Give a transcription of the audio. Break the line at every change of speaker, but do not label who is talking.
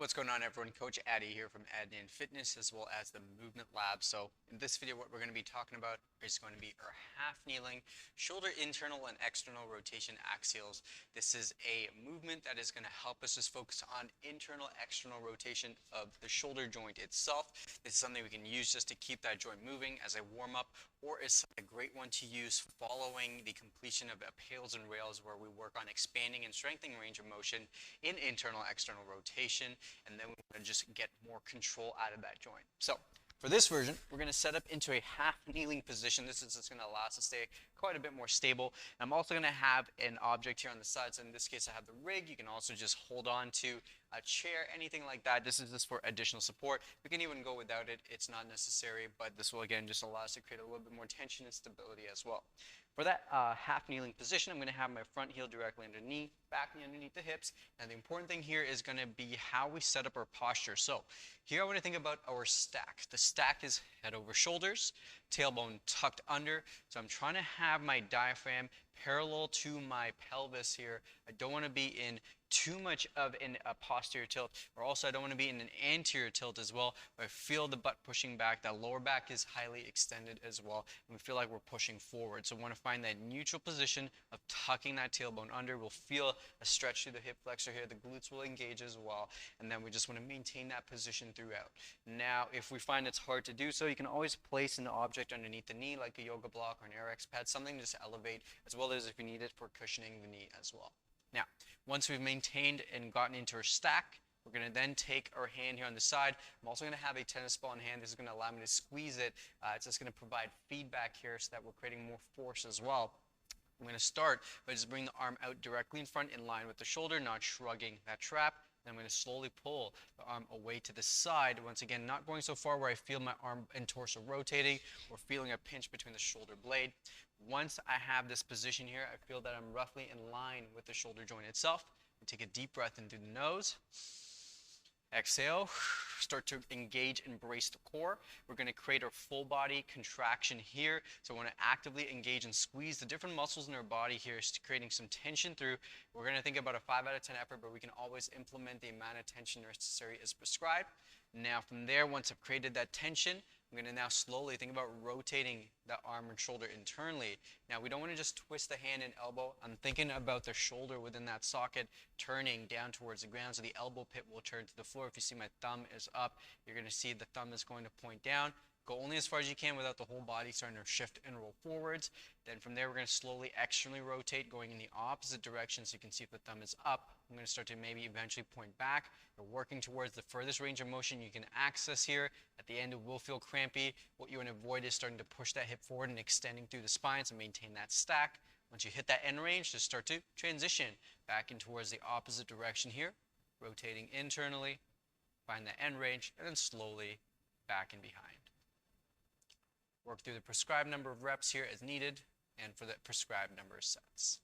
What's going on, everyone? Coach Addy here from Adnan Fitness as well as the Movement Lab. So in this video, what we're going to be talking about is going to be our half kneeling, shoulder internal and external rotation axials. This is a movement that is going to help us just focus on internal, external rotation of the shoulder joint itself. This is something we can use just to keep that joint moving as a warm up, or it's a great one to use following the completion of Pails and Rails, where we work on expanding and strengthening range of motion in internal, external rotation, and then we want to just get more control out of that joint. So for this version, we're going to set up into a half kneeling position. This is just going to allow us to stay quite a bit more stable. And I'm also going to have an object here on the side. So in this case, I have the rig. You can also just hold on to a chair, anything like that. This is just for additional support. We can even go without it. It's not necessary, but this will again just allow us to create a little bit more tension and stability as well. For that half kneeling position, I'm going to have my front heel directly under knee, back knee underneath the hips. And the important thing here is going to be how we set up our posture. So here I want to think about our stack. The stack is head over shoulders, tailbone tucked under. So I'm trying to have my diaphragm parallel to my pelvis here. I don't want to be in too much of a posterior tilt, or also I don't want to be in an anterior tilt as well, where I feel the butt pushing back. That lower back is highly extended as well, and we feel like we're pushing forward. So we want to find that neutral position of tucking that tailbone under. We'll feel a stretch through the hip flexor here. The glutes will engage as well, and then we just want to maintain that position throughout. Now, if we find it's hard to do so, you can always place an object underneath the knee, like a yoga block or an RX pad, something to just elevate, as well as if you need it for cushioning the knee as well. Now, once we've maintained and gotten into our stack, we're going to then take our hand here on the side. I'm also going to have a tennis ball in hand. This is going to allow me to squeeze it. It's just going to provide feedback here so that we're creating more force as well. I'm going to start by just bringing the arm out directly in front in line with the shoulder, not shrugging that trap. Then I'm going to slowly pull the arm away to the side. Once again, not going so far where I feel my arm and torso rotating or feeling a pinch between the shoulder blade. Once I have this position here, I feel that I'm roughly in line with the shoulder joint itself. I take a deep breath in through the nose. Exhale, start to engage and brace the core. We're going to create our full body contraction here. So we want to actively engage and squeeze the different muscles in our body here, creating some tension through. We're going to think about a 5 out of 10 effort, but we can always implement the amount of tension necessary as prescribed. Now from there, once I've created that tension, I'm going to now slowly think about rotating the arm and shoulder internally. Now, we don't want to just twist the hand and elbow. I'm thinking about the shoulder within that socket turning down towards the ground, so the elbow pit will turn to the floor. If you see my thumb is up, you're going to see the thumb is going to point down. Go only as far as you can without the whole body starting to shift and roll forwards. Then from there, we're going to slowly externally rotate, going in the opposite direction, so you can see if the thumb is up. I'm going to start to maybe eventually point back. You're working towards the furthest range of motion you can access here. At the end, it will feel crampy. What you want to avoid is starting to push that hip forward and extending through the spine, so maintain that stack. Once you hit that end range, just start to transition back in towards the opposite direction here, rotating internally, find the end range, and then slowly back and behind. Work through the prescribed number of reps here as needed and for the prescribed number of sets.